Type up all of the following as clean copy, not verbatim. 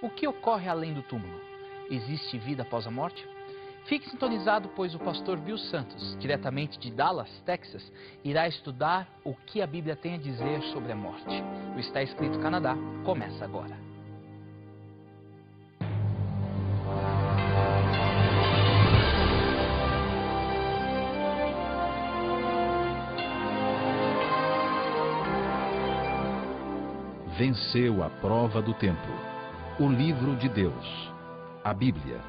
O que ocorre além do túmulo? Existe vida após a morte? Fique sintonizado, pois o pastor Bill Santos, diretamente de Dallas, Texas, irá estudar o que a Bíblia tem a dizer sobre a morte. O Está Escrito Canadá começa agora. Venceu a prova do tempo. O livro de Deus, a Bíblia.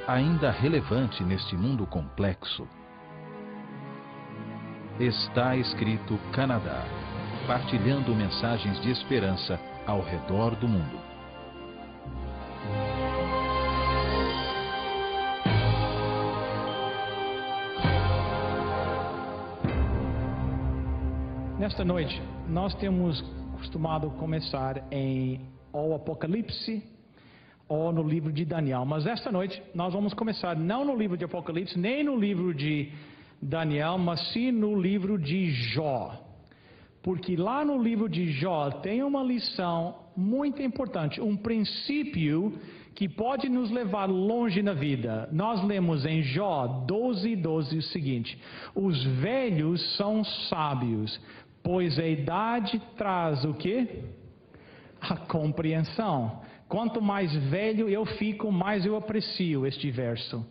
Ainda relevante neste mundo complexo. Está Escrito Canadá, partilhando mensagens de esperança ao redor do mundo. Nesta noite, nós temos costumado começar em ou Apocalipse ou no livro de Daniel. Mas esta noite nós vamos começar não no livro de Apocalipse, nem no livro de Daniel, mas sim no livro de Jó. Porque lá no livro de Jó tem uma lição muito importante, um princípio que pode nos levar longe na vida. Nós lemos em Jó 12:12 o seguinte: os velhos são sábios, pois a idade traz o quê? A compreensão. Quanto mais velho eu fico, mais eu aprecio este verso.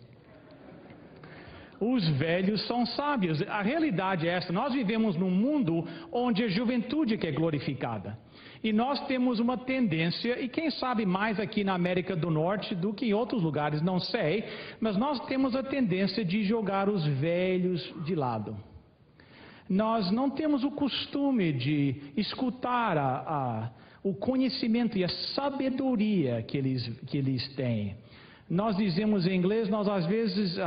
Os velhos são sábios. A realidade é esta: nós vivemos num mundo onde a juventude que é glorificada. E nós temos uma tendência, e quem sabe mais aqui na América do Norte do que em outros lugares, não sei, mas nós temos a tendência de jogar os velhos de lado. Nós não temos o costume de escutar o conhecimento e a sabedoria que eles têm. Nós dizemos em inglês, nós às vezes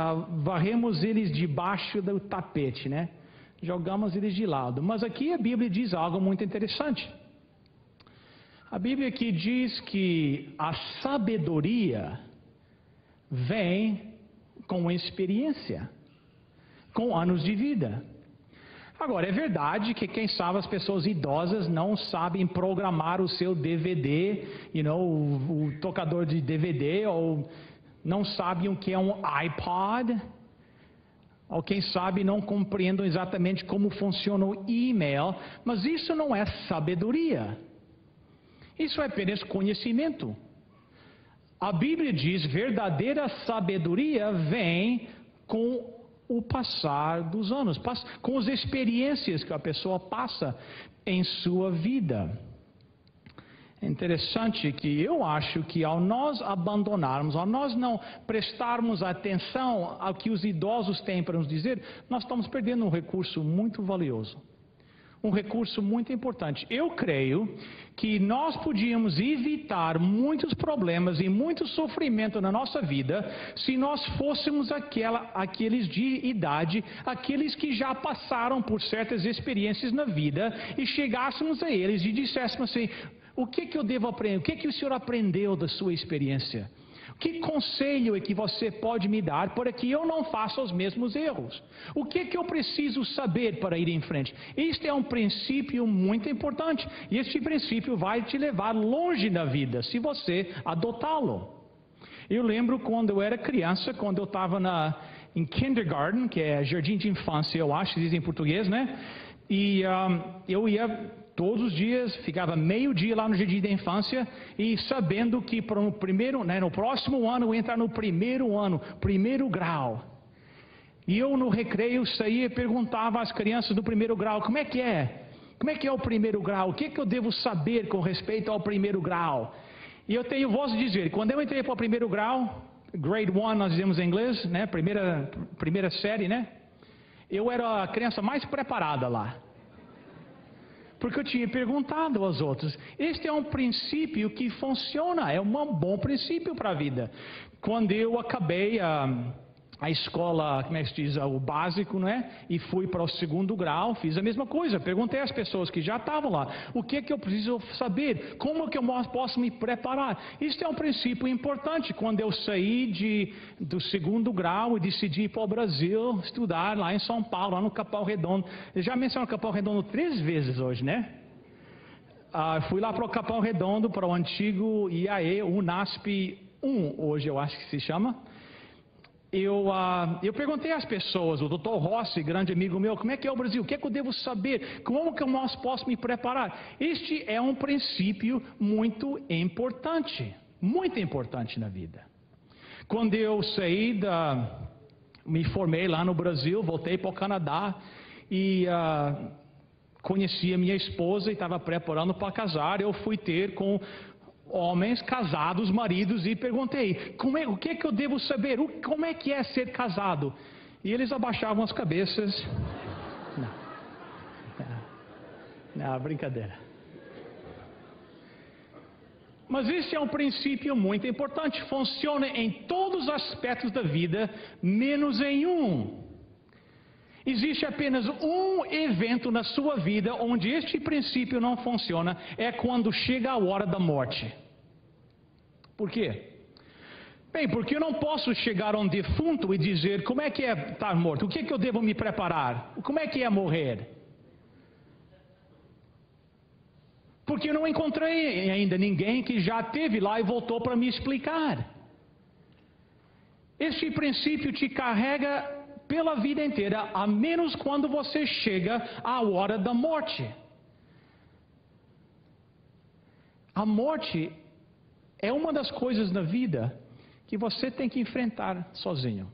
varremos eles debaixo do tapete, né? Jogamos eles de lado. Mas aqui a Bíblia diz algo muito interessante. A Bíblia aqui diz que a sabedoria vem com experiência, com anos de vida. Agora, é verdade que quem sabe as pessoas idosas não sabem programar o seu DVD, o tocador de DVD, ou não sabem o que é um iPod, ou quem sabe não compreendem exatamente como funciona o e-mail, mas isso não é sabedoria. Isso é apenas conhecimento. A Bíblia diz que verdadeira sabedoria vem com o passar dos anos, com as experiências que a pessoa passa em sua vida. É interessante que eu acho que ao nós abandonarmos, ao nós não prestarmos atenção ao que os idosos têm para nos dizer, nós estamos perdendo um recurso muito valioso. Um recurso muito importante. Eu creio que nós podíamos evitar muitos problemas e muito sofrimento na nossa vida se nós fôssemos aqueles de idade, aqueles que já passaram por certas experiências na vida e chegássemos a eles e disséssemos assim: o que eu devo aprender? O que o senhor aprendeu da sua experiência? Que conselho é que você pode me dar para que eu não faça os mesmos erros? O que eu preciso saber para ir em frente? Este é um princípio muito importante. E este princípio vai te levar longe na vida, se você adotá-lo. Eu lembro quando eu era criança, quando eu estava em kindergarten, que é jardim de infância, eu acho, dizem em português, né? E eu ia todos os dias, ficava meio-dia lá no jardim da infância e sabendo que no próximo ano eu ia entrar no primeiro grau. E eu no recreio saía e perguntava às crianças do primeiro grau: como é que é? Como é que é o primeiro grau? O que eu devo saber com respeito ao primeiro grau? E eu tenho voz de dizer, quando eu entrei para o primeiro grau, grade 1 nós dizemos em inglês, né? Primeira série, né? Eu era a criança mais preparada lá. Porque eu tinha perguntado aos outros. Este é um princípio que funciona, é um bom princípio para a vida. Quando eu acabei a escola, como é que se diz, o básico, não é? E fui para o segundo grau, fiz a mesma coisa. Perguntei às pessoas que já estavam lá: o que eu preciso saber? Como que eu posso me preparar? Isso é um princípio importante. Quando eu saí do segundo grau e decidi ir para o Brasil estudar lá em São Paulo, lá no Capão Redondo. Eu já mencionei o Capão Redondo 3 vezes hoje, né? fui lá para o Capão Redondo, para o antigo IAE, UNASP 1, hoje eu acho que se chama. Eu perguntei às pessoas, o Dr. Rossi, grande amigo meu, como é que é o Brasil? O que é que eu devo saber? Como que eu posso me preparar? Este é um princípio muito importante na vida. Quando eu me formei lá no Brasil, voltei para o Canadá e conheci a minha esposa e estava preparando para casar. Eu fui ter com homens casados, maridos, e perguntei, o que é que eu devo saber? Como é que é ser casado? E eles abaixavam as cabeças. Não, brincadeira. Mas esse é um princípio muito importante. Funciona em todos os aspectos da vida, menos em um. Existe apenas um evento na sua vida onde este princípio não funciona, é quando chega a hora da morte. Por quê? Bem, porque eu não posso chegar a um defunto e dizer como é que é estar morto, o que é que eu devo me preparar, como é que é morrer. Porque eu não encontrei ainda ninguém que já esteve lá e voltou para me explicar. Este princípio te carrega pela vida inteira, a menos quando você chega à hora da morte. A morte é uma das coisas na vida que você tem que enfrentar sozinho.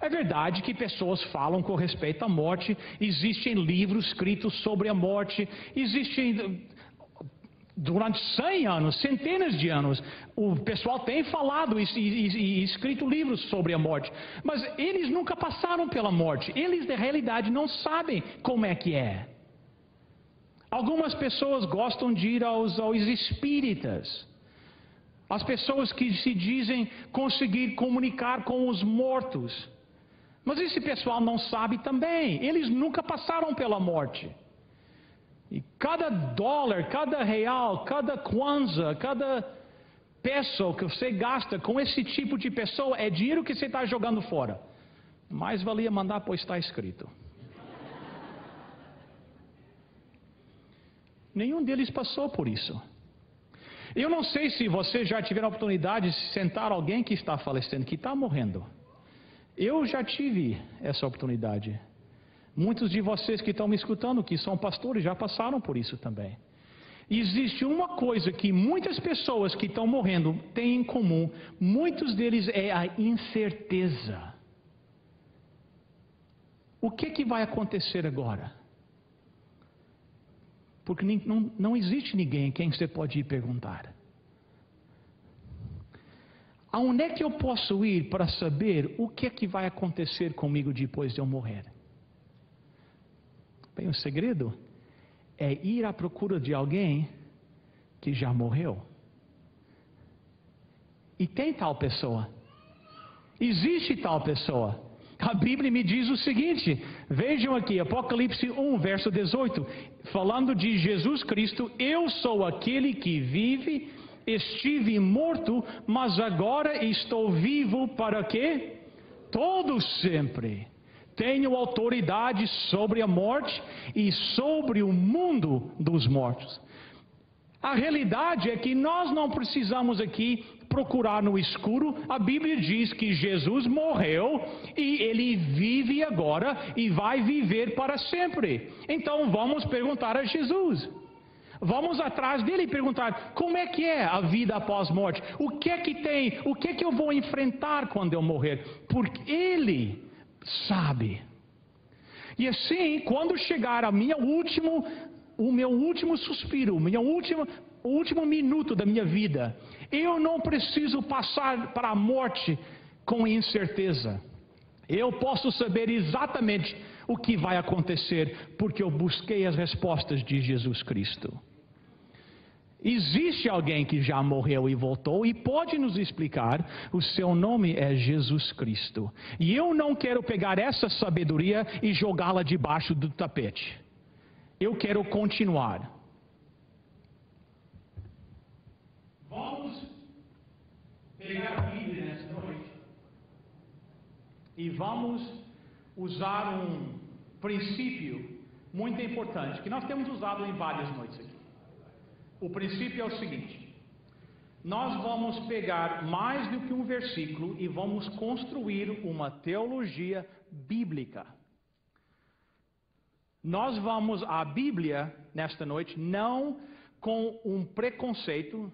É verdade que pessoas falam com respeito à morte, existem livros escritos sobre a morte, existem durante 100 anos, centenas de anos, o pessoal tem falado e escrito livros sobre a morte, mas eles nunca passaram pela morte, eles na realidade não sabem como é que é. Algumas pessoas gostam de ir aos espíritas, as pessoas que se dizem conseguir comunicar com os mortos, mas esse pessoal não sabe também, eles nunca passaram pela morte. E cada dólar, cada real, cada kwanza, cada peso que você gasta com esse tipo de pessoa é dinheiro que você está jogando fora. Mais valia mandar, pois está escrito. Nenhum deles passou por isso. Eu não sei se você já tiver a oportunidade de sentar alguém que está falecendo, que está morrendo. Eu já tive essa oportunidade. Muitos de vocês que estão me escutando, que são pastores, já passaram por isso também. Existe uma coisa que muitas pessoas que estão morrendo têm em comum. Muitos deles é a incerteza. O que vai acontecer agora? Porque não existe ninguém a quem você pode ir perguntar. Aonde é que eu posso ir para saber o que vai acontecer comigo depois de eu morrer? Bem, o segredo é ir à procura de alguém que já morreu. E tem tal pessoa. Existe tal pessoa. A Bíblia me diz o seguinte, vejam aqui, Apocalipse 1, verso 18, falando de Jesus Cristo, eu sou aquele que vive, estive morto, mas agora estou vivo para quê? Todo sempre. Tenho autoridade sobre a morte e sobre o mundo dos mortos. A realidade é que nós não precisamos aqui procurar no escuro. A Bíblia diz que Jesus morreu e Ele vive agora e vai viver para sempre. Então vamos perguntar a Jesus. Vamos atrás dele e perguntar, como é que é a vida após a morte? O que é que tem? O que é que eu vou enfrentar quando eu morrer? Porque Ele sabe. E assim, quando chegar o meu último suspiro, o último minuto da minha vida, eu não preciso passar para a morte com incerteza. Eu posso saber exatamente o que vai acontecer, porque eu busquei as respostas de Jesus Cristo. Existe alguém que já morreu e voltou e pode nos explicar. O seu nome é Jesus Cristo. E eu não quero pegar essa sabedoria e jogá-la debaixo do tapete. Eu quero continuar. Vamos pegar a Bíblia nessa noite e vamos usar um princípio muito importante que nós temos usado em várias noites aqui. O princípio é o seguinte: nós vamos pegar mais do que um versículo e vamos construir uma teologia bíblica. Nós vamos à Bíblia nesta noite não com um preconceito,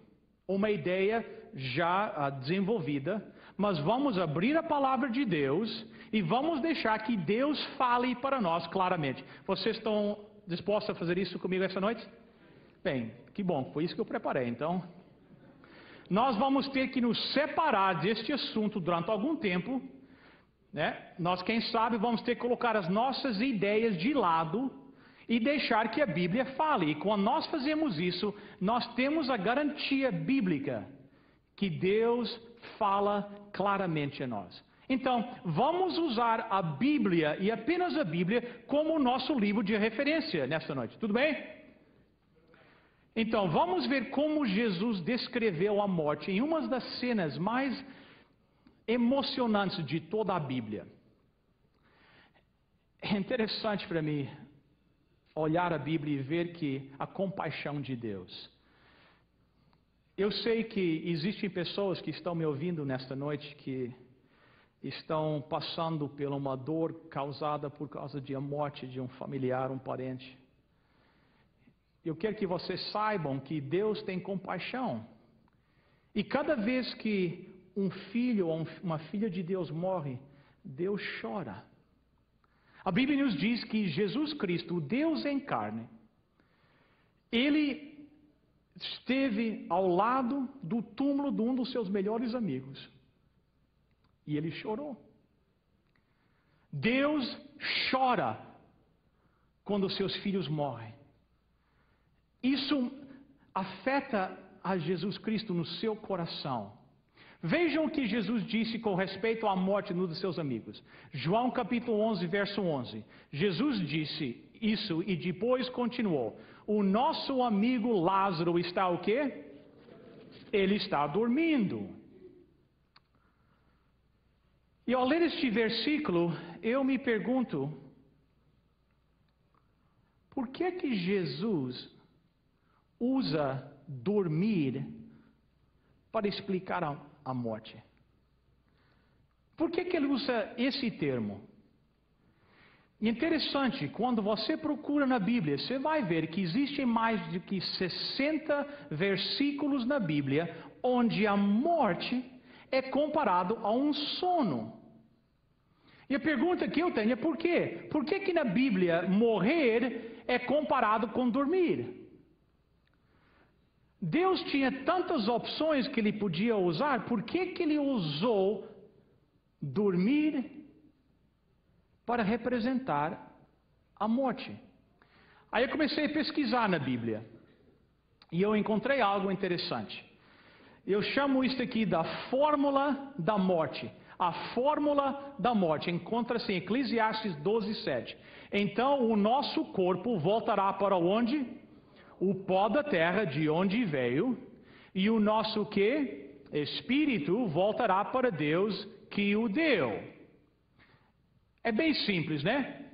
uma ideia já desenvolvida, mas vamos abrir a palavra de Deus e vamos deixar que Deus fale para nós claramente. Vocês estão dispostos a fazer isso comigo essa noite? Bem, que bom, foi isso que eu preparei. Então, nós vamos ter que nos separar deste assunto durante algum tempo, né? Nós, quem sabe, vamos ter que colocar as nossas ideias de lado e deixar que a Bíblia fale. E quando nós fazemos isso, nós temos a garantia bíblica que Deus fala claramente a nós. Então, vamos usar a Bíblia e apenas a Bíblia como o nosso livro de referência nesta noite. Tudo bem? Então, vamos ver como Jesus descreveu a morte em uma das cenas mais emocionantes de toda a Bíblia. É interessante para mim olhar a Bíblia e ver que a compaixão de Deus. Eu sei que existem pessoas que estão me ouvindo nesta noite que estão passando por uma dor causada por causa de a morte de um familiar, um parente. Eu quero que vocês saibam que Deus tem compaixão. E cada vez que um filho ou uma filha de Deus morre, Deus chora. A Bíblia nos diz que Jesus Cristo, o Deus em carne, Ele esteve ao lado do túmulo de um dos seus melhores amigos. E Ele chorou. Deus chora quando os seus filhos morrem. Isso afeta a Jesus Cristo no seu coração. Vejam o que Jesus disse com respeito à morte de um dos seus amigos. João capítulo 11, verso 11. Jesus disse isso e depois continuou. O nosso amigo Lázaro está o quê? Ele está dormindo. E ao ler este versículo, eu me pergunto, por que que Jesus usa dormir para explicar a morte? Por que que ele usa esse termo? E interessante, quando você procura na Bíblia, você vai ver que existem mais do que 60 versículos na Bíblia onde a morte é comparado a um sono. E a pergunta que eu tenho é por quê? Por que que na Bíblia morrer é comparado com dormir? Deus tinha tantas opções que Ele podia usar, por que que Ele usou dormir para representar a morte? Aí eu comecei a pesquisar na Bíblia e eu encontrei algo interessante. Eu chamo isso aqui da fórmula da morte. A fórmula da morte encontra-se em Eclesiastes 12:7. Então o nosso corpo voltará para onde? O pó da terra de onde veio, e o nosso quê? Espírito voltará para Deus que o deu. É bem simples, né?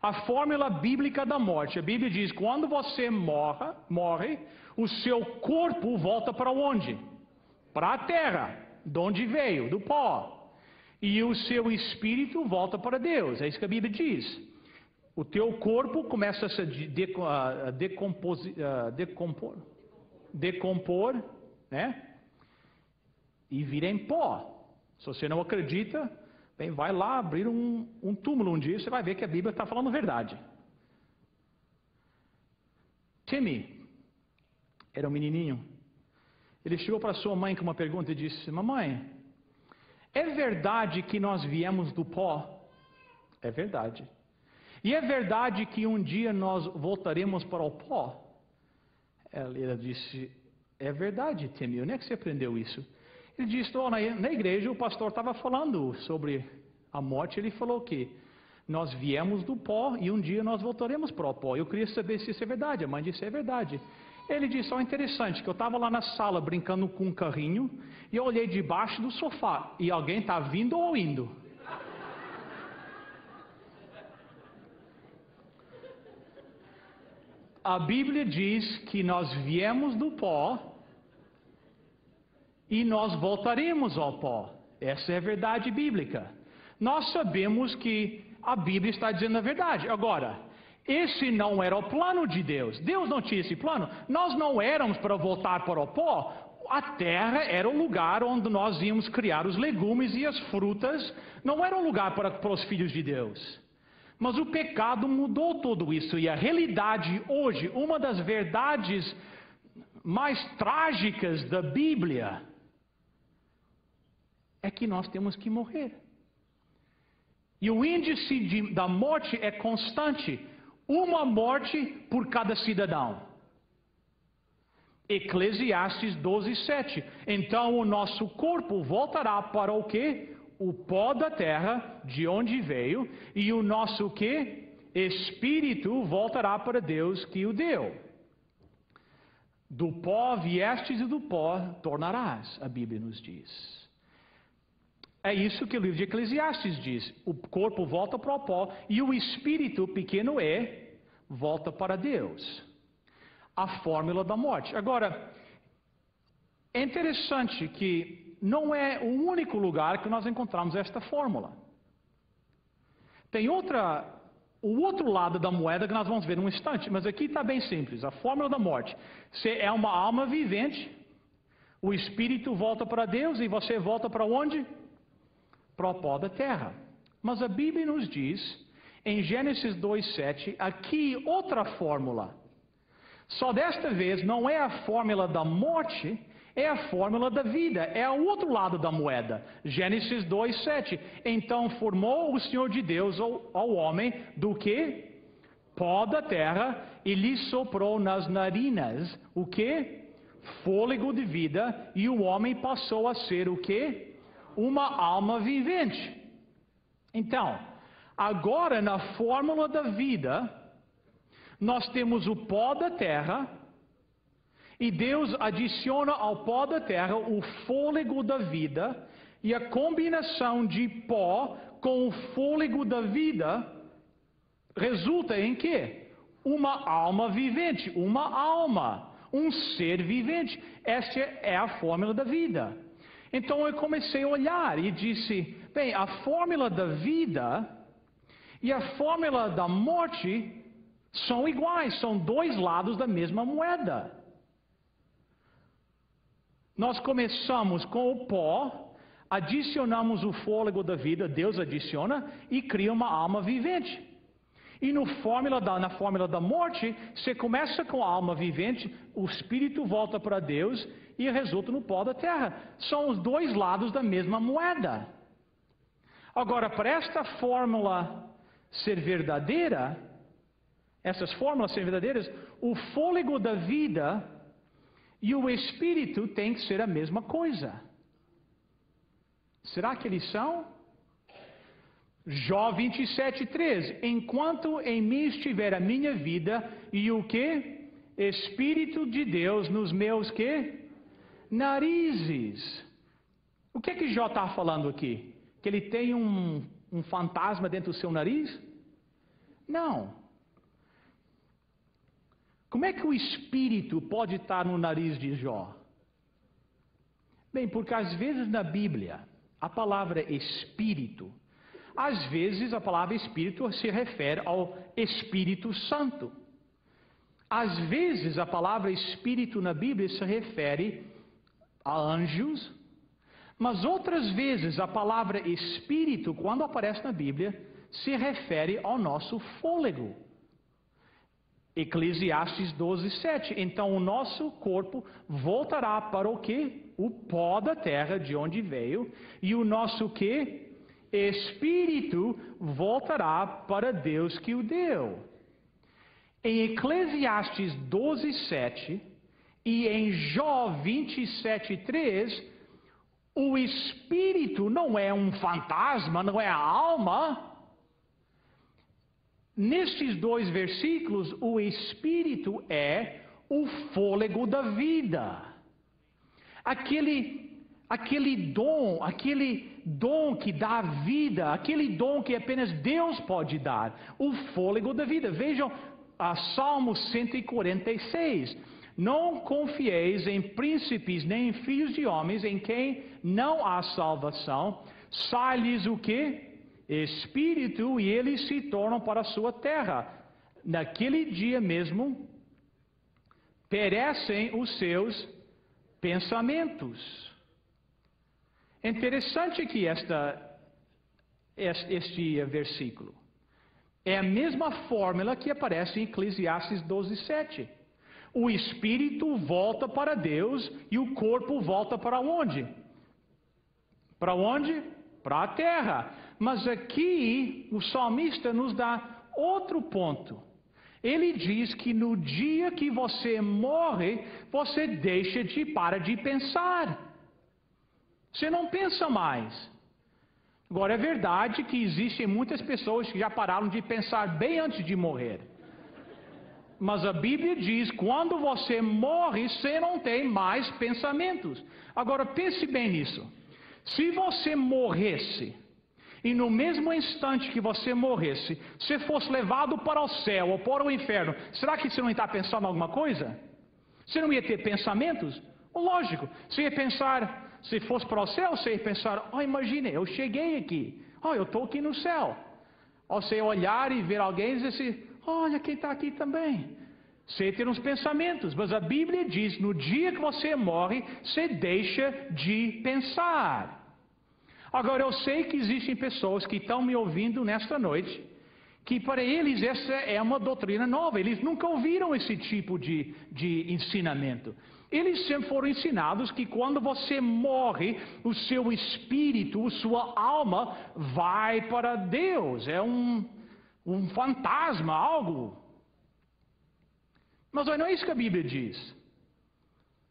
A fórmula bíblica da morte. A Bíblia diz, quando você morre, o seu corpo volta para onde? Para a terra, de onde veio, do pó. E o seu espírito volta para Deus. É isso que a Bíblia diz. O teu corpo começa a se decompor, né? E vira em pó. Se você não acredita, bem, vai lá abrir um túmulo um dia, você vai ver que a Bíblia está falando a verdade. Timmy era um menininho. Ele chegou para sua mãe com uma pergunta e disse, mamãe, é verdade que nós viemos do pó? É verdade. E é verdade que um dia nós voltaremos para o pó? Ela disse, é verdade, Timmy, onde é que você aprendeu isso? Ele disse, na igreja o pastor estava falando sobre a morte, ele falou que nós viemos do pó e um dia nós voltaremos para o pó. Eu queria saber se isso é verdade. A mãe disse, é verdade. Ele disse, interessante, que eu estava lá na sala brincando com um carrinho e eu olhei debaixo do sofá e alguém está vindo ou indo? A Bíblia diz que nós viemos do pó e nós voltaremos ao pó. Essa é a verdade bíblica. Nós sabemos que a Bíblia está dizendo a verdade. Agora, esse não era o plano de Deus. Deus não tinha esse plano. Nós não éramos para voltar para o pó. A terra era o lugar onde nós íamos criar os legumes e as frutas. Não era um lugar para os filhos de Deus. Mas o pecado mudou tudo isso. E a realidade hoje, uma das verdades mais trágicas da Bíblia, é que nós temos que morrer. E o índice da morte é constante. Uma morte por cada cidadão. Eclesiastes 12:7. Então o nosso corpo voltará para o quê? O pó da terra, de onde veio, e o nosso quê? Espírito voltará para Deus que o deu. Do pó viestes e do pó tornarás, a Bíblia nos diz. É isso que o livro de Eclesiastes diz. O corpo volta para o pó e o espírito, pequeno volta para Deus. A fórmula da morte. Agora, é interessante que não é o único lugar que nós encontramos esta fórmula. Tem o outro lado da moeda que nós vamos ver num instante, mas aqui está bem simples. A fórmula da morte. Você é uma alma vivente, o espírito volta para Deus e você volta para onde? Para o pó da terra. Mas a Bíblia nos diz, em Gênesis 2:7, aqui outra fórmula. Só desta vez não é a fórmula da morte, é a fórmula da vida, é o outro lado da moeda. Gênesis 2:7. Então formou o Senhor de Deus ao homem do que? Pó da terra, e lhe soprou nas narinas o que? Fôlego de vida, e o homem passou a ser o que? Uma alma vivente. Então, agora na fórmula da vida, nós temos o pó da terra, e Deus adiciona ao pó da terra o fôlego da vida, e a combinação de pó com o fôlego da vida resulta em quê? Uma alma vivente, uma alma, um ser vivente. Essa é a fórmula da vida. Então eu comecei a olhar e disse, bem, a fórmula da vida e a fórmula da morte são iguais, são dois lados da mesma moeda. Nós começamos com o pó, adicionamos o fôlego da vida, Deus adiciona, e cria uma alma vivente. E na fórmula da morte, você começa com a alma vivente, o espírito volta para Deus e resulta no pó da terra. São os dois lados da mesma moeda. Agora, para esta fórmula ser verdadeira, essas fórmulas serem verdadeiras, o fôlego da vida e o espírito tem que ser a mesma coisa. Será que eles são? Jó 27:3. Enquanto em mim estiver a minha vida e o que? Espírito de Deus nos meus que? Narizes. O que Jó está falando aqui? Que ele tem um fantasma dentro do seu nariz? Não. Como é que o espírito pode estar no nariz de Jó? Bem, porque às vezes na Bíblia, a palavra espírito, às vezes a palavra espírito se refere ao Espírito Santo. Às vezes a palavra espírito na Bíblia se refere a anjos, mas outras vezes a palavra espírito, quando aparece na Bíblia, se refere ao nosso fôlego. Eclesiastes 12:7. Então o nosso corpo voltará para o quê? O pó da terra de onde veio, e o nosso quê? Espírito voltará para Deus que o deu. Em Eclesiastes 12:7 e em Jó 27:3, o espírito não é um fantasma, não é a alma. Nestes dois versículos, o espírito é o fôlego da vida. Aquele dom que dá vida, aquele dom que apenas Deus pode dar, o fôlego da vida. Vejam Salmo 146. Não confieis em príncipes, nem em filhos de homens, em quem não há salvação. Sai-lhes o quê? Espírito, e eles se tornam para a sua terra. Naquele dia mesmo, perecem os seus pensamentos. É interessante que este versículo é a mesma fórmula que aparece em Eclesiastes 12:7. O espírito volta para Deus e o corpo volta para onde? Para onde? Para a terra. Mas aqui o salmista nos dá outro ponto. Ele diz que no dia que você morre, você para de pensar. Você não pensa mais. Agora, é verdade que existem muitas pessoas que já pararam de pensar bem antes de morrer. Mas a Bíblia diz, quando você morre, você não tem mais pensamentos. Agora, pense bem nisso. Se você morresse, e no mesmo instante que você morresse, você fosse levado para o céu ou para o inferno, será que você não ia estar pensando em alguma coisa? Você não ia ter pensamentos? Lógico, você ia pensar... Se fosse para o céu, você ia pensar, imagine, eu cheguei aqui, eu estou aqui no céu. Ou você ia olhar e ver alguém e dizer assim, olha quem está aqui também. Você ia ter uns pensamentos, mas a Bíblia diz, no dia que você morre, você deixa de pensar. Agora, eu sei que existem pessoas que estão me ouvindo nesta noite, que para eles essa é uma doutrina nova, eles nunca ouviram esse tipo de ensinamento. Eles sempre foram ensinados que quando você morre, o seu espírito, sua alma vai para Deus. É um fantasma, algo. Mas não é isso que a Bíblia diz.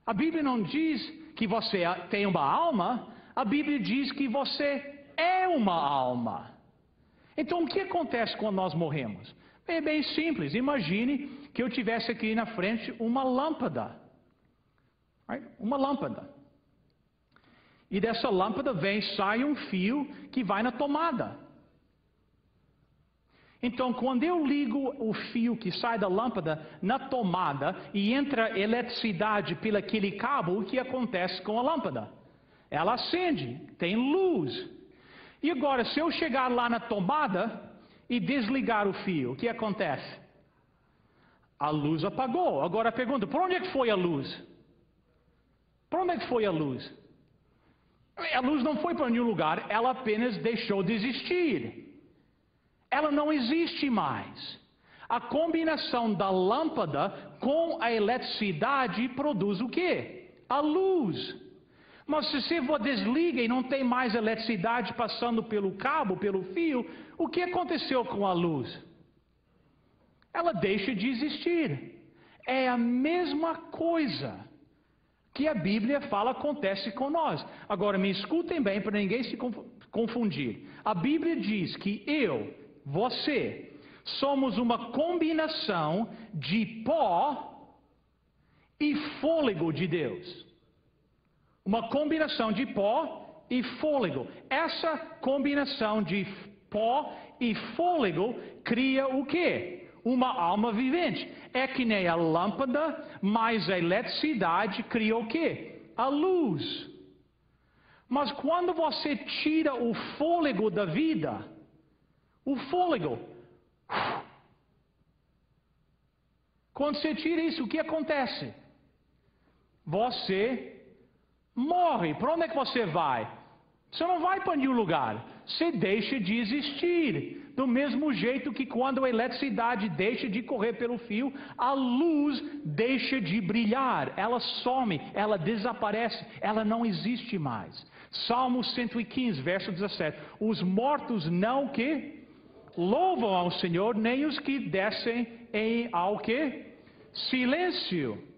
A Bíblia não diz que você tem uma alma, a Bíblia diz que você é uma alma. Então o que acontece quando nós morremos? É bem simples. Imagine que eu tivesse aqui na frente uma lâmpada. Uma lâmpada. E dessa lâmpada sai um fio que vai na tomada. Então, quando eu ligo o fio que sai da lâmpada na tomada e entra eletricidade pelo aquele cabo, o que acontece com a lâmpada? Ela acende, tem luz. E agora, se eu chegar lá na tomada e desligar o fio, o que acontece? A luz apagou. Agora a pergunta, por onde é que foi a luz? Para onde é que foi a luz? A luz não foi para nenhum lugar, ela apenas deixou de existir. Ela não existe mais. A combinação da lâmpada com a eletricidade produz o quê? A luz. Mas se você desliga e não tem mais eletricidade passando pelo cabo, pelo fio, o que aconteceu com a luz? Ela deixa de existir. É a mesma coisa que a Bíblia fala acontece com nós. Agora, me escutem bem para ninguém se confundir. A Bíblia diz que você, somos uma combinação de pó e fôlego de Deus. Uma combinação de pó e fôlego. Essa combinação de pó e fôlego cria o quê? Uma alma vivente. É que nem a lâmpada, mais a eletricidade cria o quê? A luz. Mas quando você tira o fôlego da vida, o fôlego, quando você tira isso, o que acontece? Você morre. Para onde é que você vai? Você não vai para nenhum lugar. Você deixa de existir. Do mesmo jeito que quando a eletricidade deixa de correr pelo fio, a luz deixa de brilhar. Ela some, ela desaparece, ela não existe mais. Salmo 115, verso 17. Os mortos não que louvam ao Senhor, nem os que descem ao que? Silêncio.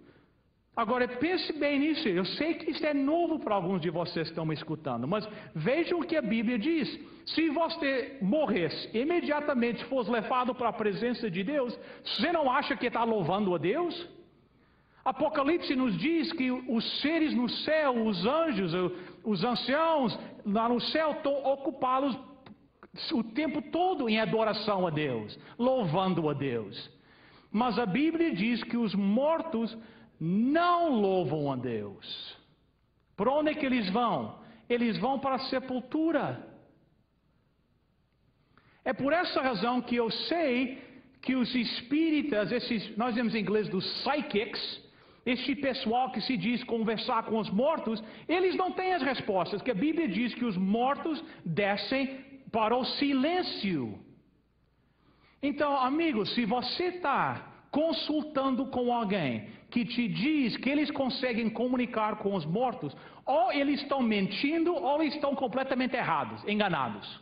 Agora pense bem nisso. Eu sei que isso é novo para alguns de vocês que estão me escutando, mas vejam o que a Bíblia diz. Se você morresse, imediatamente fosse levado para a presença de Deus, você não acha que está louvando a Deus? Apocalipse nos diz que os seres no céu, os anjos, os anciãos lá no céu estão ocupados o tempo todo em adoração a Deus, louvando a Deus. Mas a Bíblia diz que os mortos não louvam a Deus. Por onde é que eles vão? Eles vão para a sepultura. É por essa razão que eu sei que os espíritas, nós temos em inglês dos psychics, este pessoal que se diz conversar com os mortos, eles não têm as respostas, que a Bíblia diz que os mortos descem para o silêncio. Então, amigos, se você está consultando com alguém que te diz que eles conseguem comunicar com os mortos, ou eles estão mentindo, ou eles estão completamente errados, enganados.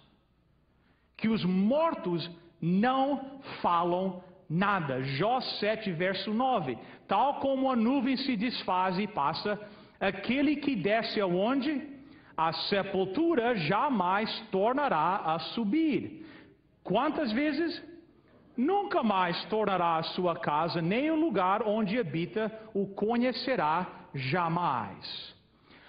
Que os mortos não falam nada. Jó 7, verso 9. Tal como a nuvem se desfaz e passa, aquele que desce aonde? A sepultura jamais tornará a subir. Quantas vezes? Nunca mais tornará a sua casa, nem o lugar onde habita o conhecerá jamais.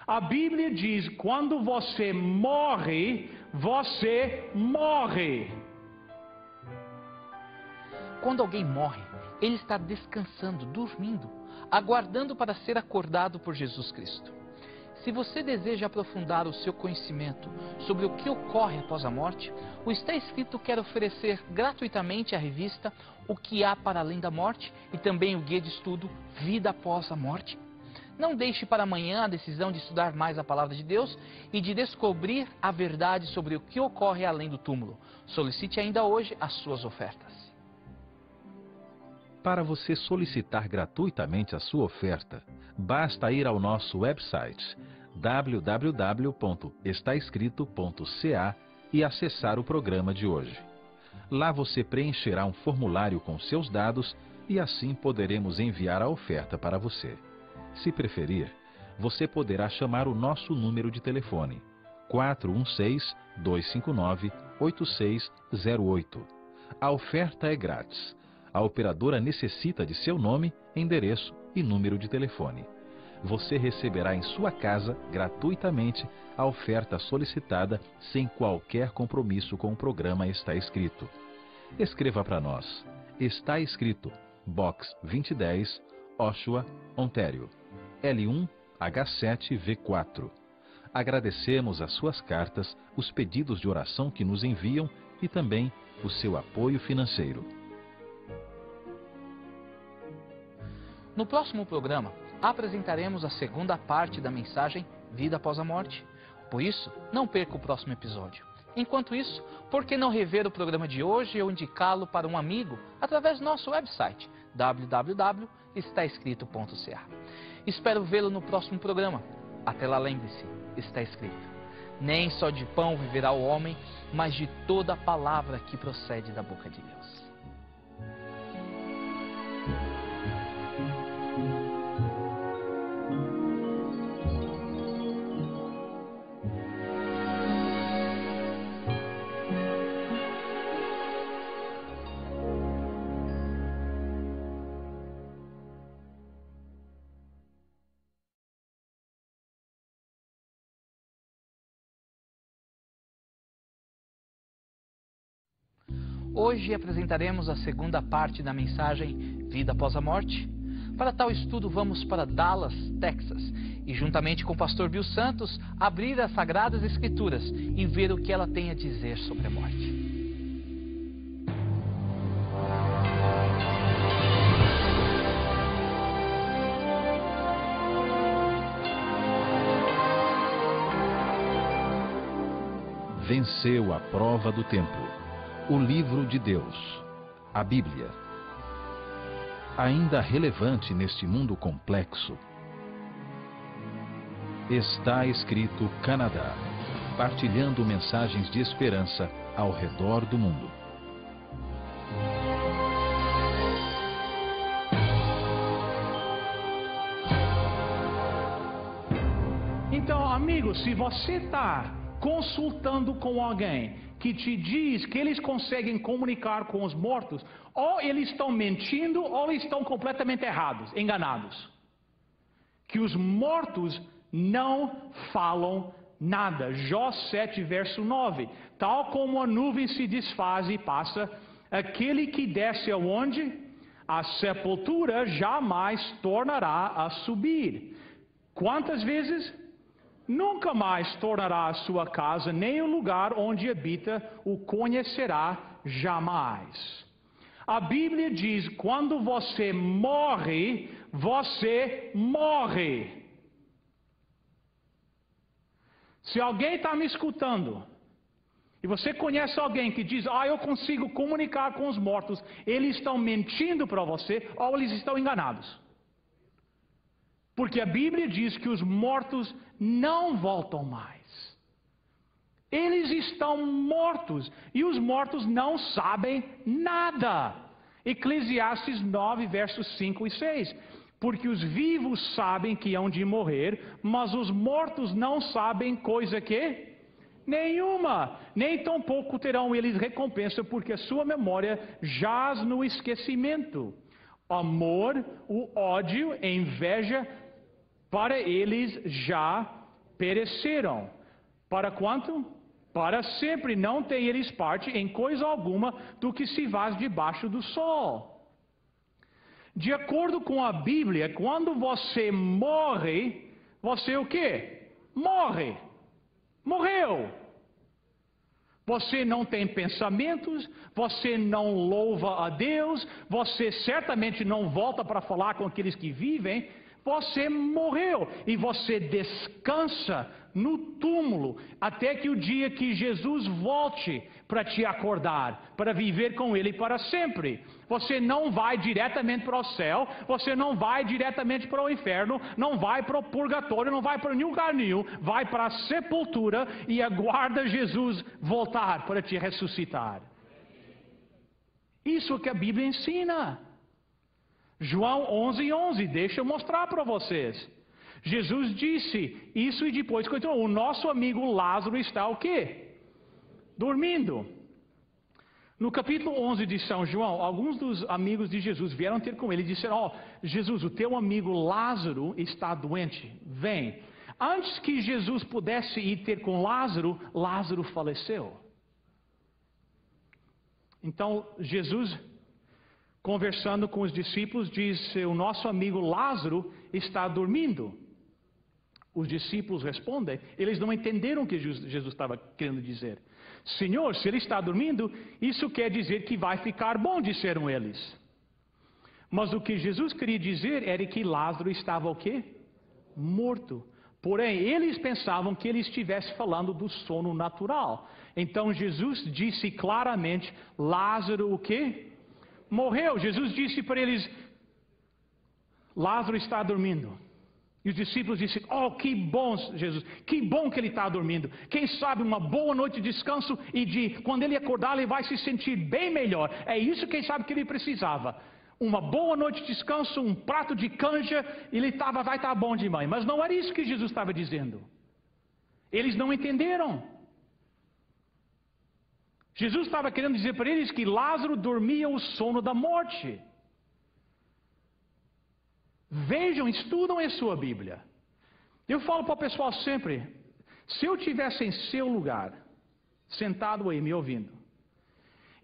A Bíblia diz, quando você morre, você morre. Quando alguém morre, ele está descansando, dormindo, aguardando para ser acordado por Jesus Cristo. Se você deseja aprofundar o seu conhecimento sobre o que ocorre após a morte, o Está Escrito quer oferecer gratuitamente a revista O que há para além da morte e também o guia de estudo Vida após a morte. Não deixe para amanhã a decisão de estudar mais a palavra de Deus e de descobrir a verdade sobre o que ocorre além do túmulo. Solicite ainda hoje as suas ofertas. Para você solicitar gratuitamente a sua oferta, basta ir ao nosso website www.estaescrito.ca e acessar o programa de hoje. Lá você preencherá um formulário com seus dados e assim poderemos enviar a oferta para você. Se preferir, você poderá chamar o nosso número de telefone 416-259-8608. A oferta é grátis. A operadora necessita de seu nome, endereço e número de telefone. Você receberá em sua casa, gratuitamente, a oferta solicitada sem qualquer compromisso com o programa Está Escrito. Escreva para nós. Está Escrito, Box 2010, Oshawa, Ontário, L1H7V4. Agradecemos as suas cartas, os pedidos de oração que nos enviam e também o seu apoio financeiro. No próximo programa, apresentaremos a segunda parte da mensagem Vida após a morte. Por isso, não perca o próximo episódio. Enquanto isso, por que não rever o programa de hoje ou indicá-lo para um amigo através do nosso website www.estaescrito.ca. Espero vê-lo no próximo programa. Até lá, lembre-se, está escrito: nem só de pão viverá o homem, mas de toda a palavra que procede da boca de Deus. Hoje apresentaremos a segunda parte da mensagem Vida após a morte. Para tal estudo, vamos para Dallas, Texas, e juntamente com o pastor Bill Santos, abrir as Sagradas Escrituras e ver o que ela tem a dizer sobre a morte. Venceu a prova do tempo. O livro de Deus, a Bíblia. Ainda relevante neste mundo complexo. Está Escrito Canadá, partilhando mensagens de esperança ao redor do mundo. Então, amigos, se você está consultando com alguém que te diz que eles conseguem comunicar com os mortos, ou eles estão mentindo, ou eles estão completamente errados, enganados. Que os mortos não falam nada. Jó 7, verso 9. Tal como a nuvem se desfaz e passa, aquele que desce aonde? a sepultura jamais tornará a subir. Quantas vezes? Nunca mais tornará a sua casa, nem o lugar onde habita o conhecerá jamais. A Bíblia diz, quando você morre, você morre. Se alguém está me escutando, e você conhece alguém que diz, eu consigo comunicar com os mortos, eles estão mentindo para você, ou eles estão enganados. Porque a Bíblia diz que os mortos não voltam mais. Eles estão mortos, e os mortos não sabem nada. Eclesiastes 9, versos 5 e 6. Porque os vivos sabem que hão de morrer, mas os mortos não sabem coisa que? Nenhuma. Nem tampouco terão eles recompensa, porque a sua memória jaz no esquecimento. Amor, o ódio, a inveja, para eles já pereceram. Para quanto? Para sempre. Não tem eles parte em coisa alguma do que se faz debaixo do sol. De acordo com a Bíblia, quando você morre, você o quê? Morre. Morreu. Você não tem pensamentos, você não louva a Deus, você certamente não volta para falar com aqueles que vivem. Você morreu e você descansa no túmulo até que o dia que Jesus volte para te acordar, para viver com Ele para sempre. Você não vai diretamente para o céu, você não vai diretamente para o inferno, não vai para o purgatório, não vai para nenhum lugar nenhum, vai para a sepultura e aguarda Jesus voltar para te ressuscitar. Isso que a Bíblia ensina. João 11:11, deixa eu mostrar para vocês. Jesus disse isso e depois continuou. O nosso amigo Lázaro está o quê? Dormindo. No capítulo 11 de São João, alguns dos amigos de Jesus vieram ter com ele e disseram, Jesus, o teu amigo Lázaro está doente, vem. Antes que Jesus pudesse ir ter com Lázaro, Lázaro faleceu. Então Jesus, conversando com os discípulos, disse, o nosso amigo Lázaro está dormindo. Os discípulos respondem, eles não entenderam o que Jesus estava querendo dizer. Senhor, se ele está dormindo, isso quer dizer que vai ficar bom, disseram eles. Mas o que Jesus queria dizer era que Lázaro estava o quê? Morto. Porém, eles pensavam que ele estivesse falando do sono natural. Então Jesus disse claramente, Lázaro o quê? Morreu. Jesus disse para eles, Lázaro está dormindo. E os discípulos disseram, que bom, Jesus, que bom que ele está dormindo. Quem sabe uma boa noite de descanso e quando ele acordar ele vai se sentir bem melhor. É isso quem sabe que ele precisava. Uma boa noite de descanso, um prato de canja, vai estar bom demais. Mas não era isso que Jesus estava dizendo. Eles não entenderam. Jesus estava querendo dizer para eles que Lázaro dormia o sono da morte. Vejam, estudam em sua Bíblia. Eu falo para o pessoal sempre, se eu estivesse em seu lugar, sentado aí me ouvindo,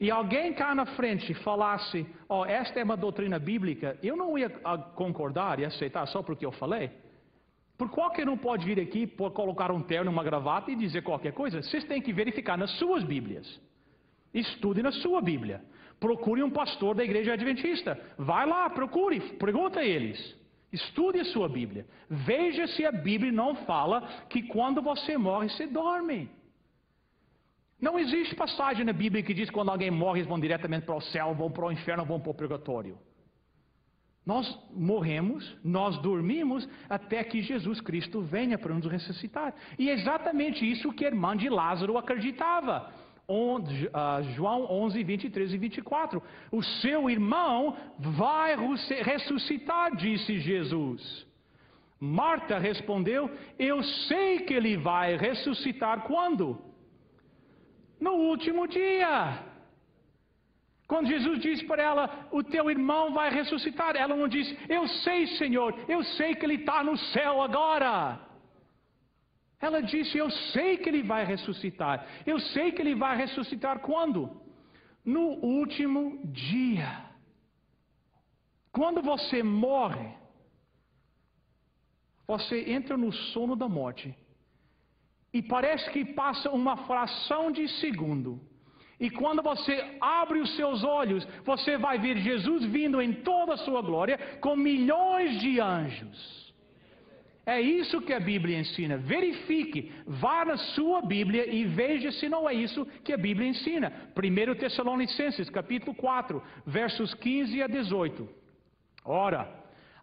e alguém cá na frente falasse, esta é uma doutrina bíblica, eu não ia concordar e aceitar só porque eu falei. Por qualquer um pode vir aqui, colocar um terno, uma gravata e dizer qualquer coisa. Vocês têm que verificar nas suas Bíblias. Estude na sua Bíblia. Procure um pastor da igreja adventista. Vai lá, procure, pergunta a eles. Estude a sua Bíblia. Veja se a Bíblia não fala que quando você morre, você dorme. Não existe passagem na Bíblia que diz que quando alguém morre, eles vão diretamente para o céu, vão para o inferno, vão para o purgatório. Nós morremos, nós dormimos, até que Jesus Cristo venha para nos ressuscitar. E é exatamente isso que a irmã de Lázaro acreditava. João 11, 23 e 24. O seu irmão vai ressuscitar, disse Jesus. Marta respondeu, eu sei que ele vai ressuscitar quando? No último dia. Quando Jesus disse para ela, o teu irmão vai ressuscitar, ela não disse, eu sei, Senhor, eu sei que ele está no céu agora. Ela disse, eu sei que ele vai ressuscitar. Eu sei que ele vai ressuscitar quando? No último dia. Quando você morre, você entra no sono da morte. E parece que passa uma fração de segundo. E quando você abre os seus olhos, você vai ver Jesus vindo em toda a sua glória com milhões de anjos. É isso que a Bíblia ensina. Verifique, vá na sua Bíblia e veja se não é isso que a Bíblia ensina. 1 Tessalonicenses, capítulo 4, versos 15 a 18. Ora,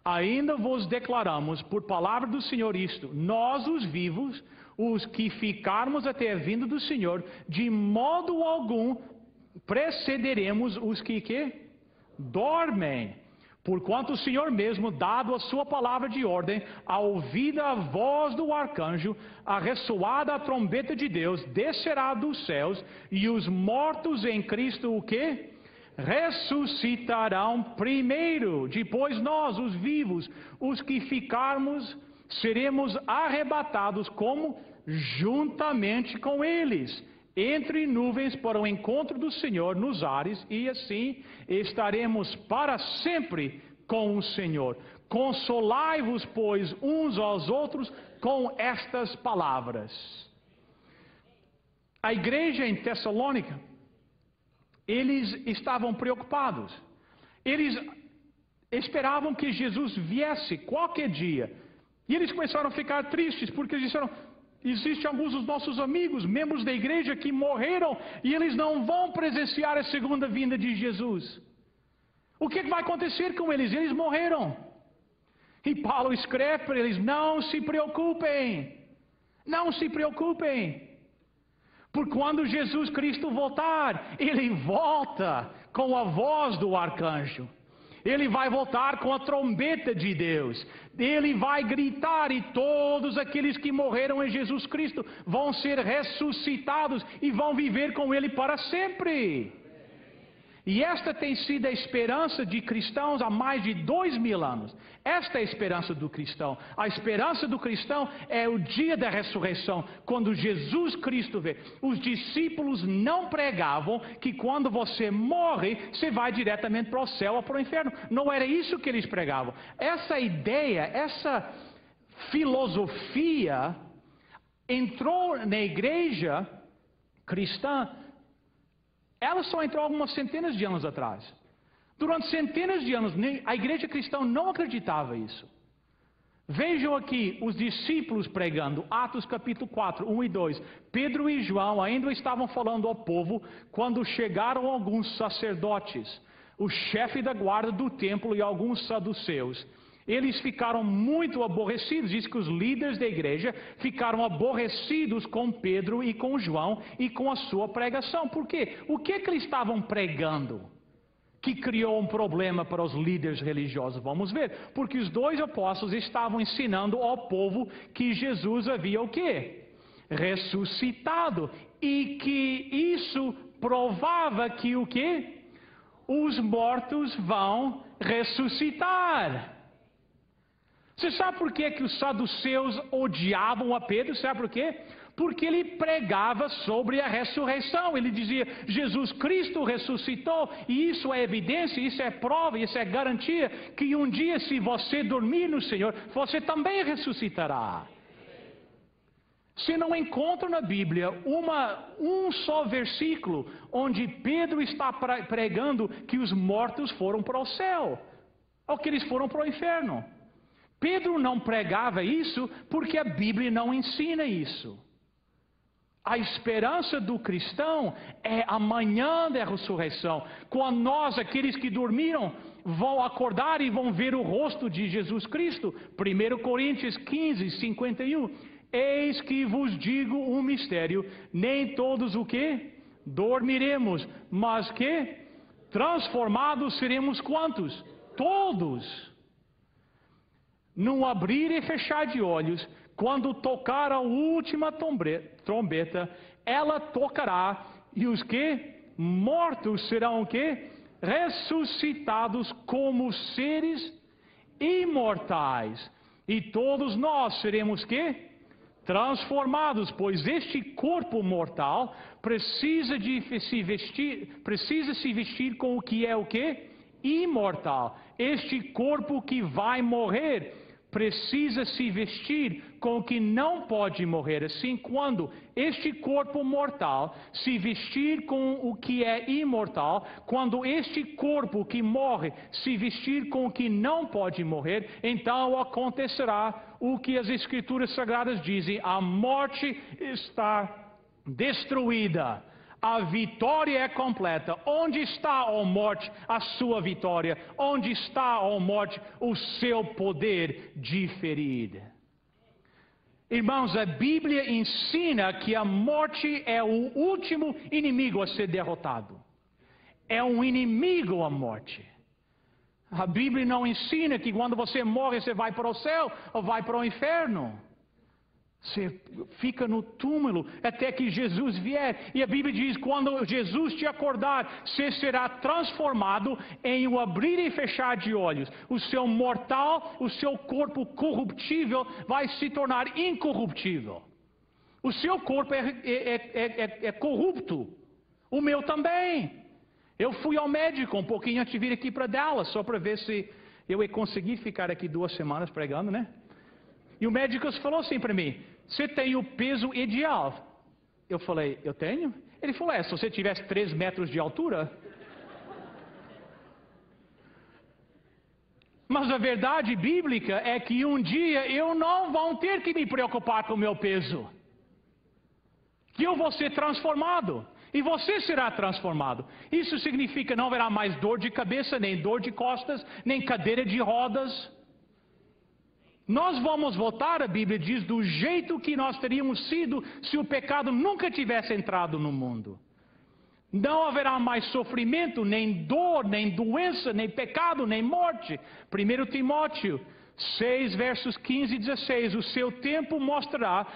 ainda vos declaramos por palavra do Senhor isto: nós os vivos, os que ficarmos até a vinda do Senhor, de modo algum precederemos os que dormem. Porquanto o Senhor mesmo, dado a sua palavra de ordem, a ouvida a voz do arcanjo, a ressoada a trombeta de Deus, descerá dos céus, e os mortos em Cristo o quê? Ressuscitarão primeiro. Depois nós, os vivos, os que ficarmos, seremos arrebatados como? Juntamente com eles, entre nuvens para o encontro do Senhor nos ares, e assim estaremos para sempre com o Senhor. Consolai-vos, pois, uns aos outros com estas palavras. A igreja em Tessalônica, eles estavam preocupados. Eles esperavam que Jesus viesse qualquer dia. E eles começaram a ficar tristes, porque eles disseram: existem alguns dos nossos amigos, membros da igreja, que morreram e eles não vão presenciar a segunda vinda de Jesus. O que vai acontecer com eles? Eles morreram. E Paulo escreve para eles: não se preocupem. Não se preocupem. Por quando Jesus Cristo voltar, Ele volta com a voz do arcanjo. Ele vai voltar com a trombeta de Deus. Ele vai gritar e todos aqueles que morreram em Jesus Cristo vão ser ressuscitados e vão viver com Ele para sempre. E esta tem sido a esperança de cristãos há mais de 2000 anos. Esta é a esperança do cristão. A esperança do cristão é o dia da ressurreição, quando Jesus Cristo vem. Os discípulos não pregavam que quando você morre, você vai diretamente para o céu ou para o inferno. Não era isso que eles pregavam. Essa ideia, essa filosofia entrou na igreja cristã. Ela só entrou algumas centenas de anos atrás. Durante centenas de anos, a igreja cristã não acreditava isso. Vejam aqui os discípulos pregando, Atos capítulo 4, 1 e 2. Pedro e João ainda estavam falando ao povo quando chegaram alguns sacerdotes, o chefe da guarda do templo e alguns saduceus. Eles ficaram muito aborrecidos. Diz que os líderes da igreja ficaram aborrecidos com Pedro e com João e com a sua pregação. Por quê? O que eles estavam pregando que criou um problema para os líderes religiosos? Vamos ver. Porque os dois apóstolos estavam ensinando ao povo que Jesus havia o quê? Ressuscitado. E que isso provava que o quê? Os mortos vão ressuscitar. Você sabe por que os saduceus odiavam a Pedro? Sabe por quê? Porque ele pregava sobre a ressurreição. Ele dizia: Jesus Cristo ressuscitou, e isso é evidência, isso é prova, isso é garantia que um dia, se você dormir no Senhor, você também ressuscitará. Você não encontra na Bíblia um só versículo onde Pedro está pregando que os mortos foram para o céu, ou que eles foram para o inferno. Pedro não pregava isso porque a Bíblia não ensina isso. A esperança do cristão é a manhã da ressurreição, quando nós, aqueles que dormiram, vão acordar e vão ver o rosto de Jesus Cristo. 1 Coríntios 15, 51. Eis que vos digo um mistério: nem todos o que? Dormiremos, mas que? Transformados seremos quantos? Todos. Num abrir e fechar de olhos, quando tocar a última trombeta, ela tocará, e os que? Mortos serão o que? Ressuscitados como seres imortais. E todos nós seremos que? Transformados, pois este corpo mortal precisa se vestir com o que é o que? imortal. Este corpo que vai morrer precisa se vestir com o que não pode morrer. Assim, quando este corpo mortal se vestir com o que é imortal, quando este corpo que morre se vestir com o que não pode morrer, então acontecerá o que as Escrituras Sagradas dizem: a morte está destruída. A vitória é completa. Onde está, ó morte, a sua vitória? Onde está, ó morte, o seu poder de ferir? Irmãos, a Bíblia ensina que a morte é o último inimigo a ser derrotado. É um inimigo a morte. A Bíblia não ensina que quando você morre você vai para o céu ou vai para o inferno. Você fica no túmulo até que Jesus vier. E a Bíblia diz: quando Jesus te acordar, você será transformado em um abrir e fechar de olhos. O seu mortal, o seu corpo corruptível vai se tornar incorruptível. O seu corpo é corrupto. O meu também. Eu fui ao médico um pouquinho antes de vir aqui para Dallas, só para ver se eu ia conseguir ficar aqui 2 semanas pregando, né? E o médico falou assim para mim: você tem o peso ideal. Eu falei: eu tenho? Ele falou: se você tivesse 3 metros de altura. Mas a verdade bíblica é que um dia eu não vou ter que me preocupar com o meu peso. Que eu vou ser transformado. E você será transformado. Isso significa que não haverá mais dor de cabeça, nem dor de costas, nem cadeira de rodas. Nós vamos voltar, a Bíblia diz, do jeito que nós teríamos sido se o pecado nunca tivesse entrado no mundo. Não haverá mais sofrimento, nem dor, nem doença, nem pecado, nem morte. 1 Timóteo 6, versos 15 e 16. O seu tempo mostrará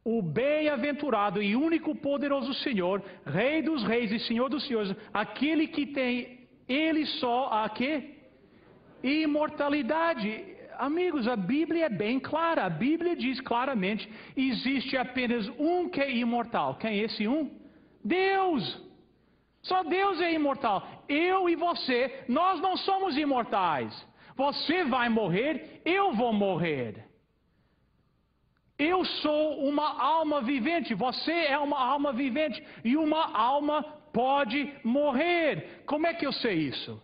o bem-aventurado e único poderoso Senhor, Rei dos reis e Senhor dos senhores, aquele que tem Ele só a quê? Imortalidade. Amigos, a Bíblia é bem clara. A Bíblia diz claramente: existe apenas um que é imortal. Quem é esse um? Deus. Só Deus é imortal. Eu e você, nós não somos imortais. Você vai morrer, eu vou morrer. Eu sou uma alma vivente, você é uma alma vivente. E uma alma pode morrer. Como é que eu sei isso?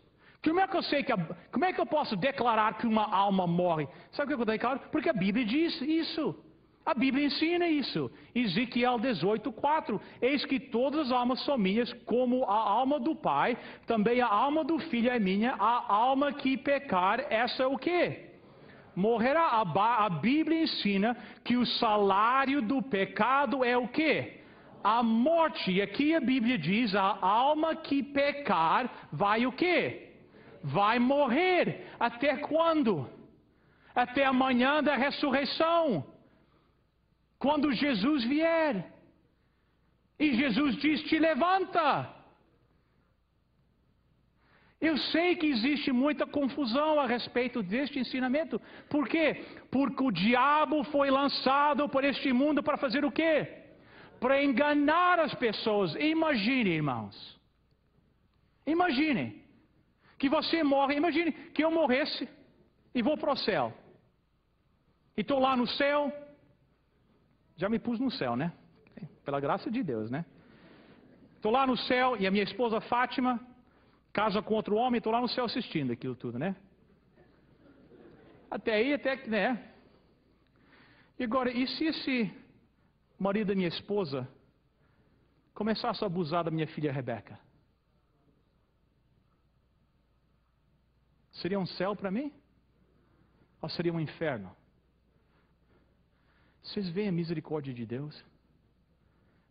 Como é que eu posso declarar que uma alma morre? Sabe o que eu declaro? Porque a Bíblia diz isso. A Bíblia ensina isso. Ezequiel 18:4. Eis que todas as almas são minhas, como a alma do Pai, também a alma do Filho é minha. A alma que pecar, essa é o quê? Morrerá. A Bíblia ensina que o salário do pecado é o quê? A morte. E aqui a Bíblia diz: a alma que pecar vai o quê? Vai morrer. Até quando? Até amanhã da ressurreição. Quando Jesus vier. E Jesus diz: te levanta. Eu sei que existe muita confusão a respeito deste ensinamento. Por quê? Porque o diabo foi lançado por este mundo para fazer o quê? Para enganar as pessoas. Imagine, irmãos. Imagine que você morre. Imagine que eu morresse e vou para o céu. E estou lá no céu. Já me pus no céu, né? Pela graça de Deus, né? Estou lá no céu e a minha esposa Fátima casa com outro homem. Estou lá no céu assistindo aquilo tudo, né? Até aí, né? E agora, e se esse marido da minha esposa começasse a abusar da minha filha Rebeca? Seria um céu para mim? Ou seria um inferno? Vocês veem a misericórdia de Deus?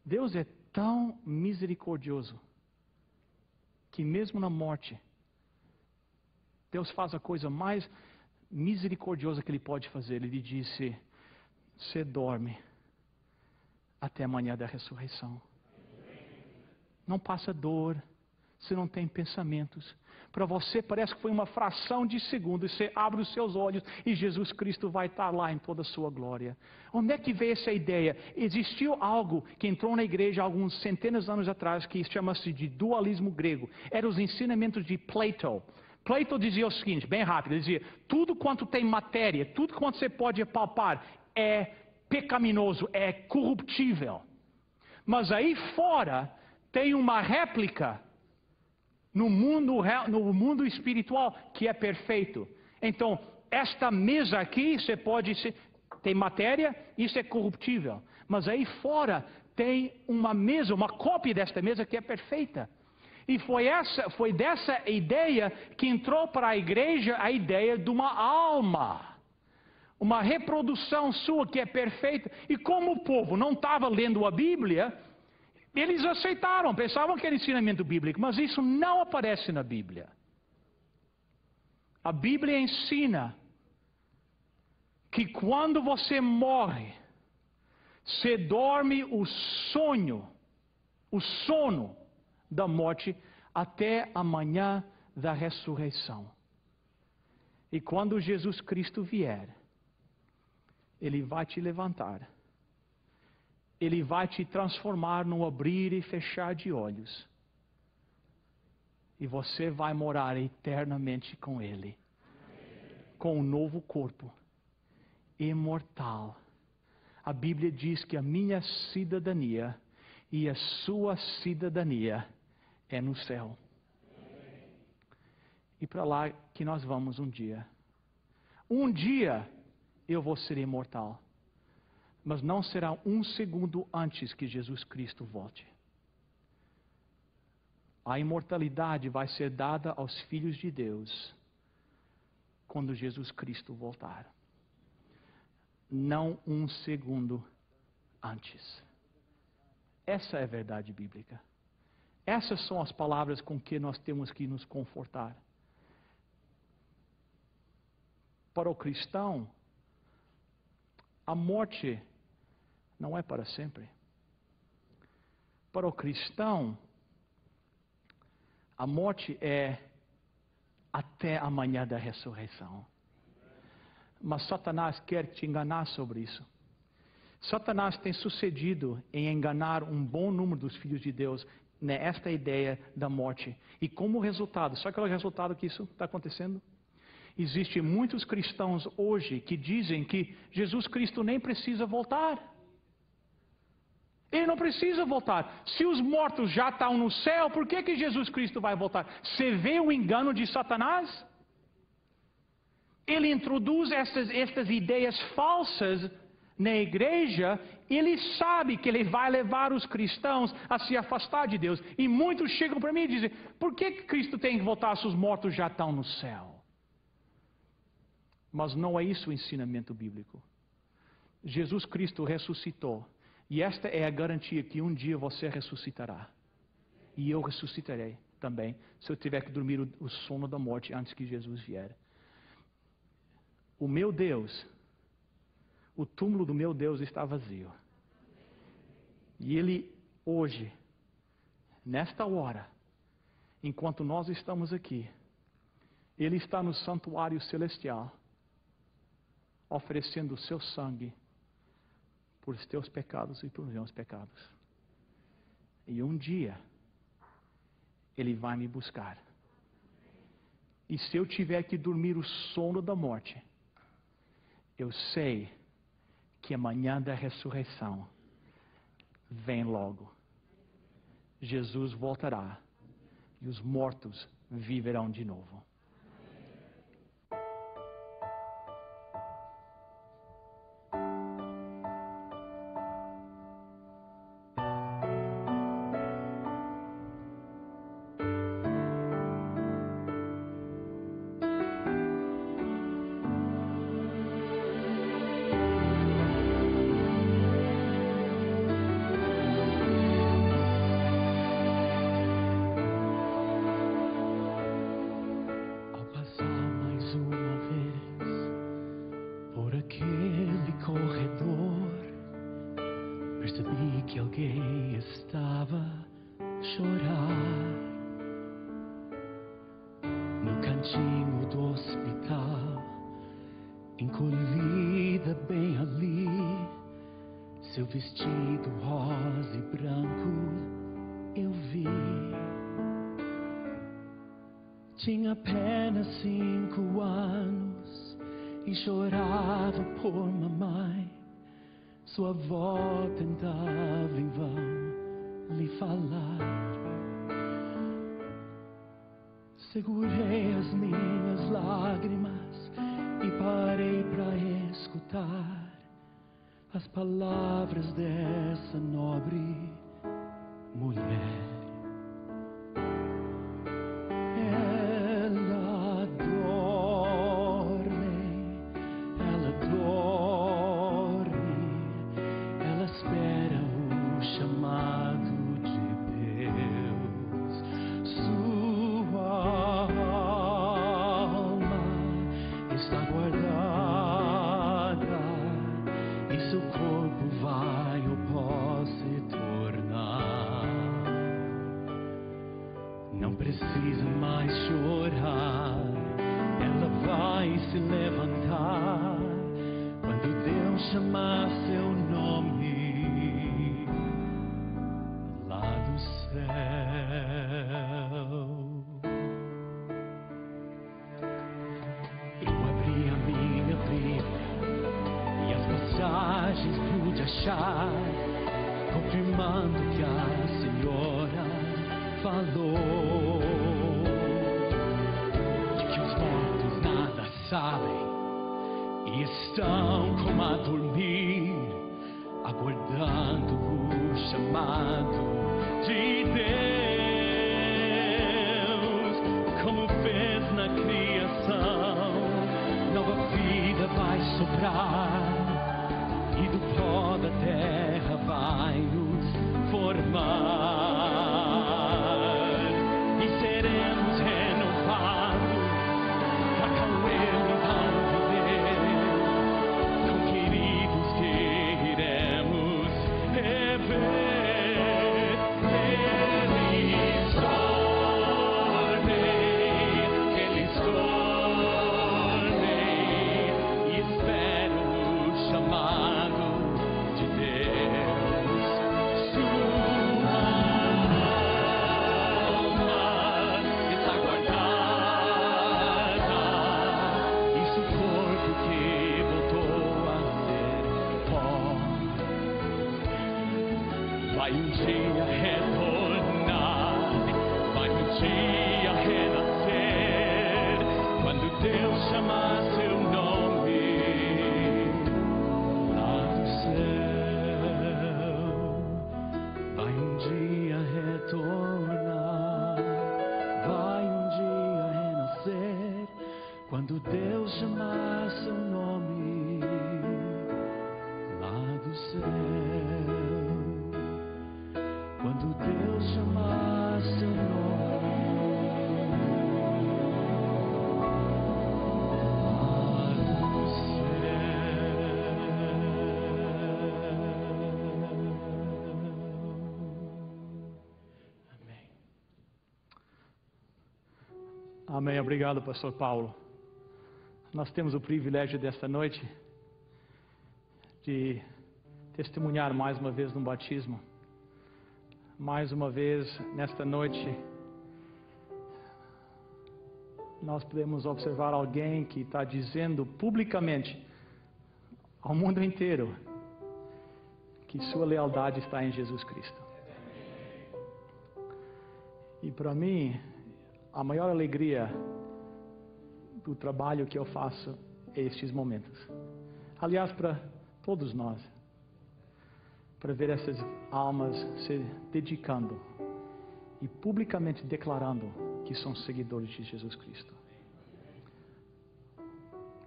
Deus é tão misericordioso que mesmo na morte, Deus faz a coisa mais misericordiosa que Ele pode fazer. Ele disse: você dorme até amanhã da ressurreição. Não passa dor, você não tem pensamentos. Para você parece que foi uma fração de segundo. E você abre os seus olhos e Jesus Cristo vai estar lá em toda a sua glória. Onde é que veio essa ideia? Existiu algo que entrou na igreja alguns centenas de anos atrás que chama-se de dualismo grego. Eram os ensinamentos de Plato. Plato dizia o seguinte, bem rápido, ele dizia, tudo quanto tem matéria, tudo quanto você pode palpar é pecaminoso, é corruptível. Mas aí fora tem uma réplica no mundo espiritual que é perfeito. Então, esta mesa aqui, você pode tem matéria, isso é corruptível. Mas aí fora tem uma mesa, uma cópia desta mesa que é perfeita. E foi dessa ideia que entrou para a igreja a ideia de uma alma. Uma reprodução sua que é perfeita. E como o povo não estava lendo a Bíblia, eles aceitaram, pensavam que era ensinamento bíblico, mas isso não aparece na Bíblia. A Bíblia ensina que quando você morre, você dorme o sono da morte até a manhã da ressurreição. E quando Jesus Cristo vier, Ele vai te levantar. Ele vai te transformar num abrir e fechar de olhos. E você vai morar eternamente com Ele. Com um novo corpo. Imortal. A Bíblia diz que a minha cidadania e a sua cidadania é no céu. E para lá que nós vamos um dia. Um dia eu vou ser imortal. Mas não será um segundo antes que Jesus Cristo volte. A imortalidade vai ser dada aos filhos de Deus quando Jesus Cristo voltar. Não um segundo antes. Essa é a verdade bíblica. Essas são as palavras com que nós temos que nos confortar. Para o cristão, a morte não é para sempre. Para o cristão, a morte é até a manhã da ressurreição. Mas Satanás quer te enganar sobre isso. Satanás tem sucedido em enganar um bom número dos filhos de Deus nesta ideia da morte. E como resultado, sabe qual é o resultado que isso está acontecendo? Existem muitos cristãos hoje que dizem que Jesus Cristo nem precisa voltar. Ele não precisa voltar. Se os mortos já estão no céu, por que Jesus Cristo vai voltar? Você vê o engano de Satanás? Ele introduz estas ideias falsas na igreja. Ele sabe que ele vai levar os cristãos a se afastar de Deus. E muitos chegam para mim e dizem, por que Cristo tem que voltar se os mortos já estão no céu? Mas não é isso o ensinamento bíblico. Jesus Cristo ressuscitou. E esta é a garantia que um dia você ressuscitará. E eu ressuscitarei também, se eu tiver que dormir o sono da morte antes que Jesus vier. O meu Deus, o túmulo do meu Deus está vazio. E Ele hoje, nesta hora, enquanto nós estamos aqui, Ele está no santuário celestial, oferecendo o seu sangue por os teus pecados e por os meus pecados. E um dia, Ele vai me buscar. E se eu tiver que dormir o sono da morte, eu sei que amanhã da ressurreição vem logo. Jesus voltará e os mortos viverão de novo. Percebi que alguém estava a chorar no cantinho do hospital, encolhida bem ali, seu vestido rosa e branco eu vi. Tinha apenas 5 anos e chorava por mamãe. Sua avó tentava em vão lhe falar. Segurei as minhas lágrimas e parei para escutar as palavras dessa nobre mulher. Ela dorme, ela espera o chamado de Deus. Sua alma está guardada e seu corpo vai ao pó se tornar. Não precisa mais chorar, ela vai se levantar quando Deus chamar seu nome lá do céu. Eu abri a minha Bíblia e as passagens pude achar, confirmando que a Senhora falou de que os mortos nada sabem e estão como a dormir, aguardando o chamado de Deus. Como fez na criação, nova vida vai soprar e do pó da terra vai nos formar. E seremos renovados para cairmos ao viver, tão queridos que iremos rever. Eles dormem e esperam o chamado de Deus. Sua alma está guardada e seu corpo que voltou a ser pó vai um dia retornar, vai um dia renascer quando Deus chamar seu nome lá do céu. Vai um dia retornar, vai um dia renascer quando Deus chamar seu nome lá do céu. Quando Deus chamar seu nome lá do céu. Amém. Amém. Obrigado, pastor Paulo. Nós temos o privilégio desta noite de testemunhar mais uma vez no batismo. Mais uma vez, nesta noite, nós podemos observar alguém que está dizendo publicamente ao mundo inteiro que sua lealdade está em Jesus Cristo. E para mim, a maior alegria do trabalho que eu faço é estes momentos. Aliás, para todos nós, para ver essas almas se dedicando e publicamente declarando que são seguidores de Jesus Cristo.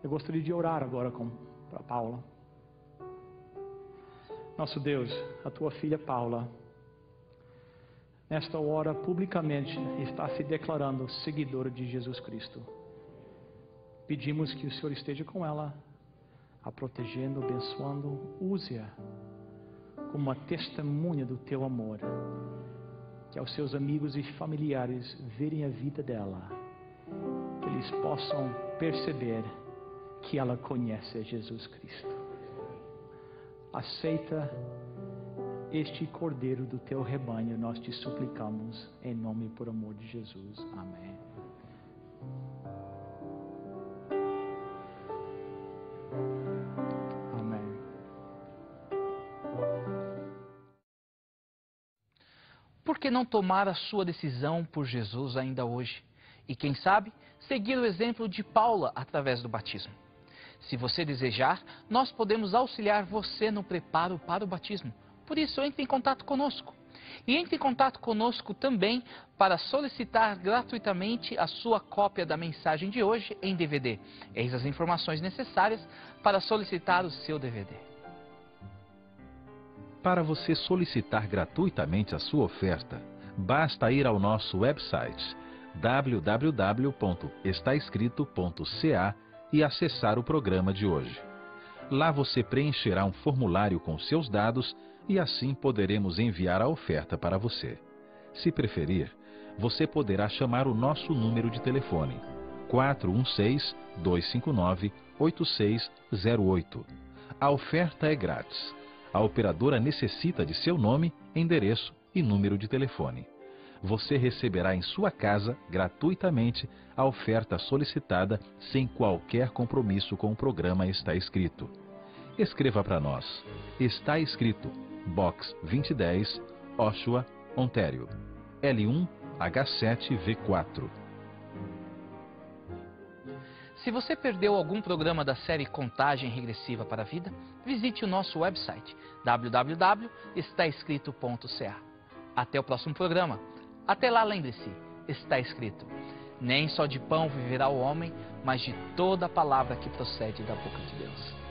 Eu gostaria de orar agora para Paula. Nosso Deus, a tua filha Paula, nesta hora publicamente está se declarando seguidora de Jesus Cristo. Pedimos que o Senhor esteja com ela, a protegendo, abençoando, use-a como uma testemunha do teu amor, que aos seus amigos e familiares verem a vida dela, que eles possam perceber que ela conhece a Jesus Cristo. Aceita este cordeiro do teu rebanho, nós te suplicamos, em nome e por amor de Jesus. Amém. por que não tomar a sua decisão por Jesus ainda hoje? E quem sabe, seguir o exemplo de Paula através do batismo. Se você desejar, nós podemos auxiliar você no preparo para o batismo. Por isso, entre em contato conosco. E entre em contato conosco também para solicitar gratuitamente a sua cópia da mensagem de hoje em DVD. Eis as informações necessárias para solicitar o seu DVD. Para você solicitar gratuitamente a sua oferta, basta ir ao nosso website www.estaescrito.ca e acessar o programa de hoje. Lá você preencherá um formulário com seus dados e assim poderemos enviar a oferta para você. Se preferir, você poderá chamar o nosso número de telefone 416-259-8608. A oferta é grátis. A operadora necessita de seu nome, endereço e número de telefone. Você receberá em sua casa, gratuitamente, a oferta solicitada sem qualquer compromisso com o programa Está Escrito. Escreva para nós. Está Escrito, Box 2010, Oshawa, Ontário, L1H7V4. Se você perdeu algum programa da série Contagem Regressiva para a Vida, visite o nosso website www.estaescrito.ca. Até o próximo programa. Até lá, lembre-se, está escrito: nem só de pão viverá o homem, mas de toda a palavra que procede da boca de Deus.